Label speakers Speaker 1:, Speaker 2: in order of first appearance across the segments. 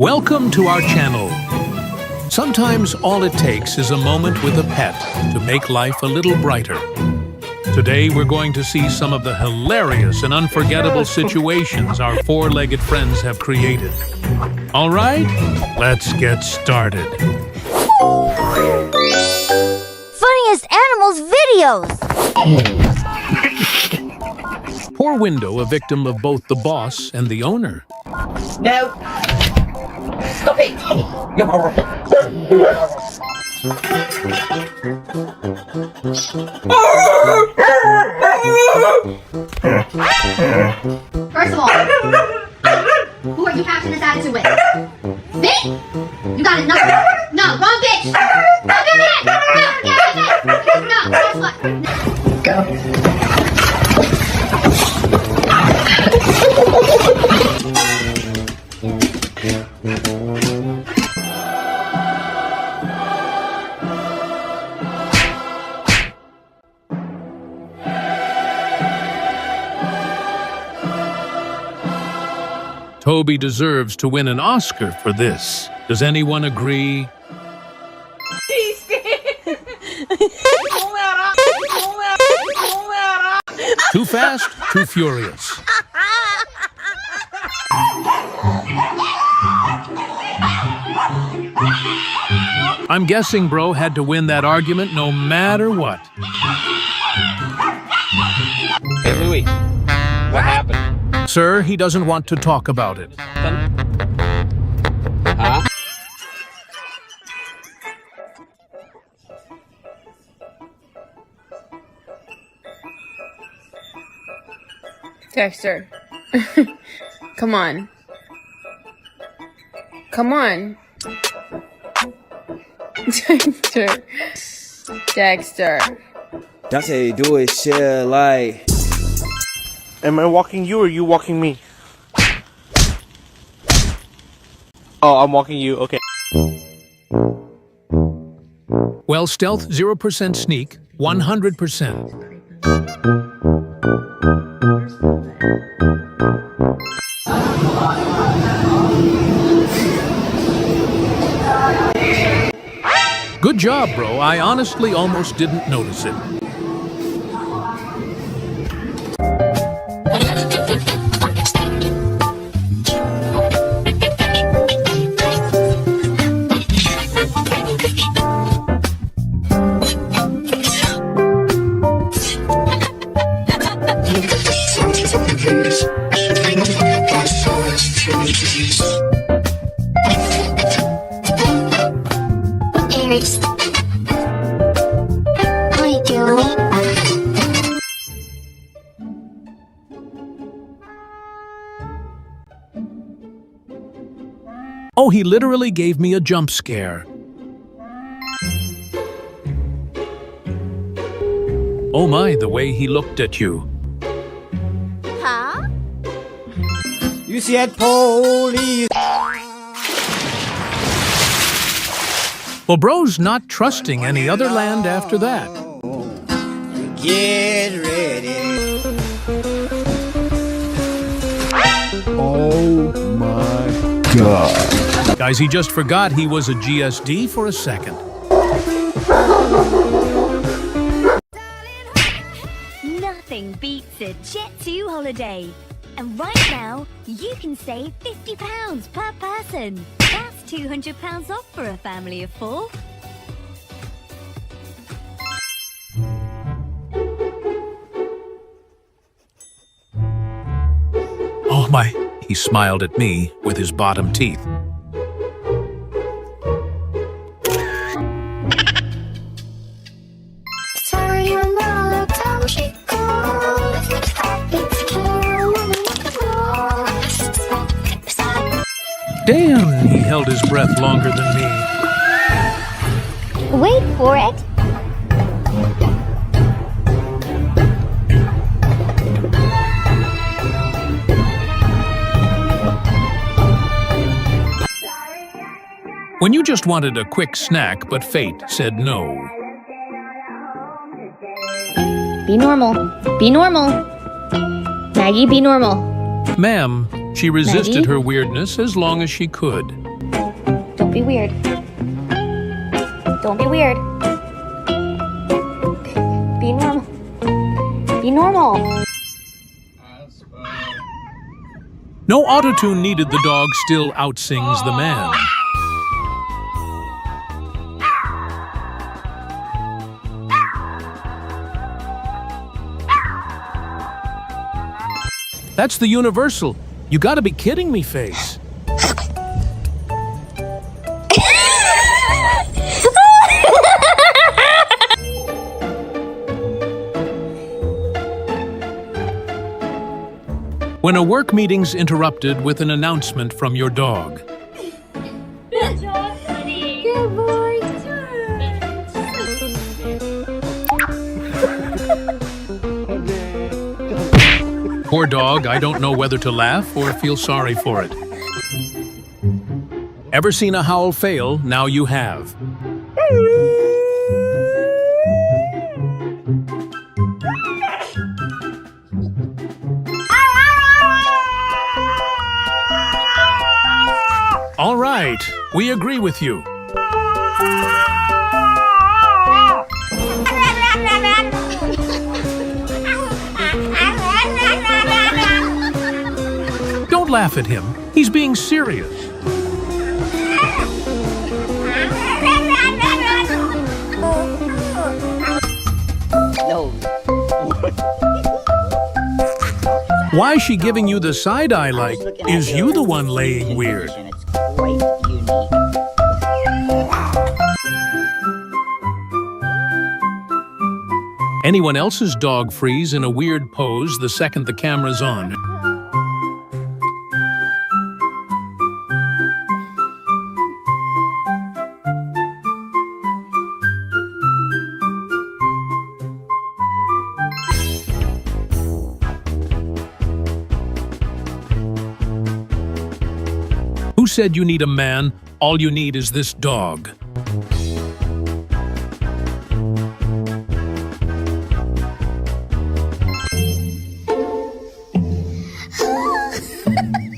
Speaker 1: Welcome to our channel. Sometimes all it takes is a moment with a pet to make life a little brighter. Today we're going to see some of the hilarious and unforgettable situations our four-legged friends have created. All right, let's get started.
Speaker 2: Funniest animals videos!
Speaker 1: Poor Window, a victim of both the boss and the owner.
Speaker 3: No! Stop it!
Speaker 4: First of all, who are you having this attitude with? Me? You got it? No, wrong bitch! Don't do that! No, guess what?
Speaker 3: Go.
Speaker 1: Toby deserves to win an Oscar for this. Does anyone agree? Too fast, too furious. I'm guessing bro had to win that argument no matter what.
Speaker 5: Hey, Louie, what happened?
Speaker 1: Sir, he doesn't want to talk about it.
Speaker 5: Huh?
Speaker 6: Dexter. Come on. Come on. Dexter. Dexter.
Speaker 7: That's how you do it, shit, like...
Speaker 8: Am I walking you or you walking me? Oh, I'm walking you, okay.
Speaker 1: Well, stealth, 0% sneak, 100%. Good job, bro. I honestly almost didn't notice it. Oh, he literally gave me a jump scare. Oh my, the way he looked at you.
Speaker 2: Huh?
Speaker 7: You see that police?
Speaker 1: Well, bro's not trusting any other land after that.
Speaker 7: Get ready.
Speaker 8: Oh my god.
Speaker 1: Guys, he just forgot he was a GSD for a second.
Speaker 2: Nothing beats a Jet2 holiday. And right now, you can save £50 per person. That's £200 off for a family of 4.
Speaker 1: Oh my, he smiled at me with his bottom teeth. Damn, he held his breath longer than me.
Speaker 2: Wait for it.
Speaker 1: When you just wanted a quick snack, but fate said no.
Speaker 2: Be normal. Be normal. Maggie, be normal.
Speaker 1: Ma'am, she resisted
Speaker 2: Maggie?
Speaker 1: her weirdness as long as she could.
Speaker 4: Don't be weird. Don't be weird. Be normal. Be normal.
Speaker 1: No autotune needed, the dog still outsings the man. That's the universal. You gotta be kidding me face. When a work meeting's interrupted with an announcement from your dog.
Speaker 2: Good job, buddy.
Speaker 4: Good boy.
Speaker 1: Poor dog, I don't know whether to laugh or feel sorry for it. Ever seen a howl fail? Now you have. All right, we agree with you. Don't laugh at him. He's being serious.
Speaker 3: No.
Speaker 1: Why is she giving you the side eye like, is you the one laying weird?
Speaker 3: And it's quite unique.
Speaker 1: Anyone else's dog freeze in a weird pose the second the camera's on. Who said you need a man? All you need is this dog.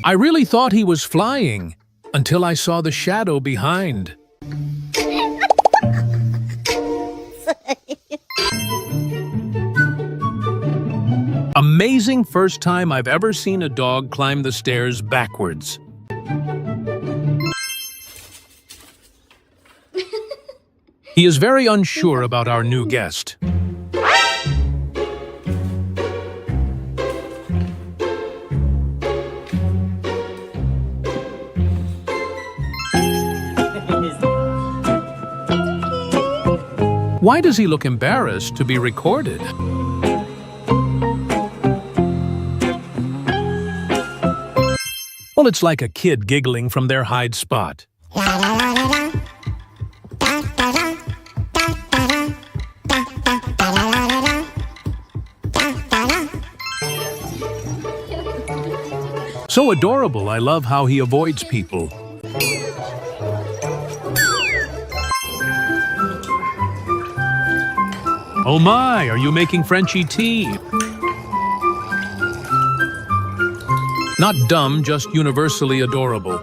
Speaker 1: I really thought he was flying until I saw the shadow behind. Amazing first time I've ever seen a dog climb the stairs backwards. He is very unsure about our new guest. Why does he look embarrassed to be recorded? Well, it's like a kid giggling from their hide spot. So adorable, I love how he avoids people. Oh my, are you making Frenchie tea? Not dumb, just universally adorable.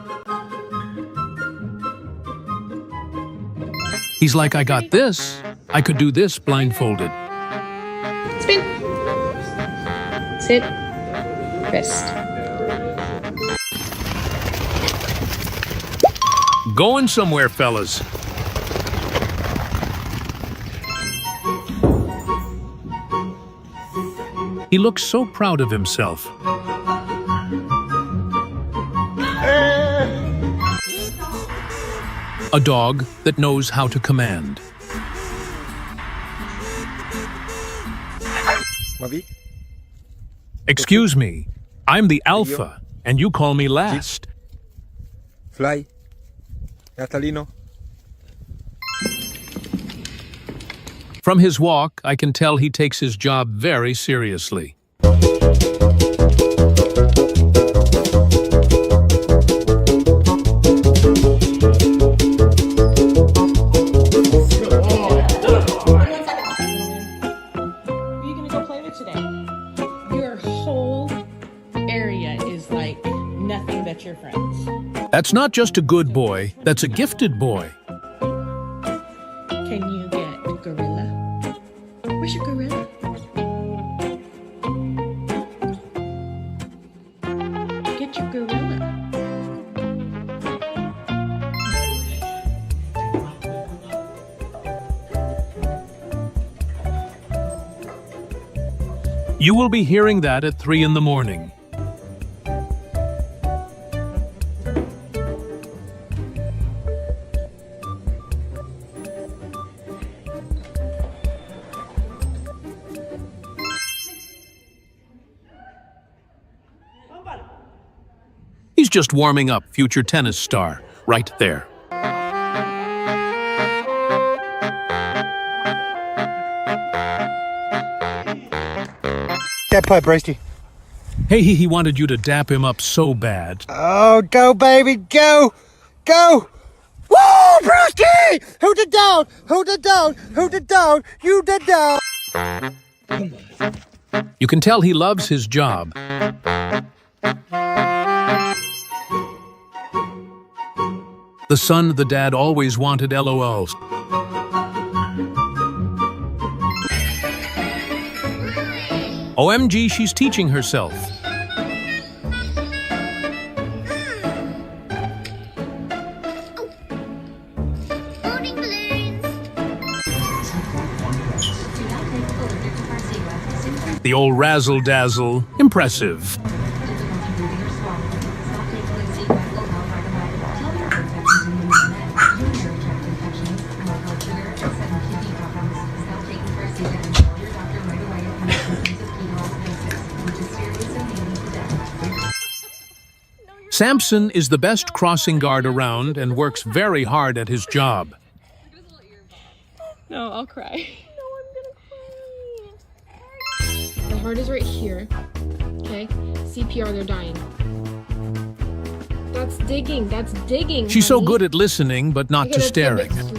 Speaker 1: He's like, I got this. I could do this blindfolded.
Speaker 6: Spin. Sit. Rest.
Speaker 1: Going somewhere, fellas. He looks so proud of himself. A dog that knows how to command. Excuse me, I'm the alpha, and you call me last.
Speaker 7: Fly. Natalino.
Speaker 1: From his walk, I can tell he takes his job very seriously. That's not just a good boy, that's a gifted boy.
Speaker 6: Can you get a gorilla? Where's your gorilla? Get your gorilla.
Speaker 1: You will be hearing that at 3 in the morning. He's just warming up, future tennis star, right there.
Speaker 7: That putt, Bracey.
Speaker 1: Hey, he wanted you to dap him up so bad.
Speaker 7: Oh, go, baby, go! Go! Woo, Brewski! Who the down? Who the down? Who the down? You the down!
Speaker 1: You can tell he loves his job. The son, the dad always wanted LOLs. OMG, she's teaching herself. The old razzle-dazzle, impressive. Samson is the best crossing guard around and works very hard at his job.
Speaker 6: No, I'll cry. No, I'm gonna cry. The heart is right here. Okay? CPR, they're dying. That's digging. That's digging.
Speaker 1: She's so
Speaker 6: honey.
Speaker 1: good at listening, but not
Speaker 6: You
Speaker 1: to
Speaker 6: gotta take
Speaker 1: staring.
Speaker 6: it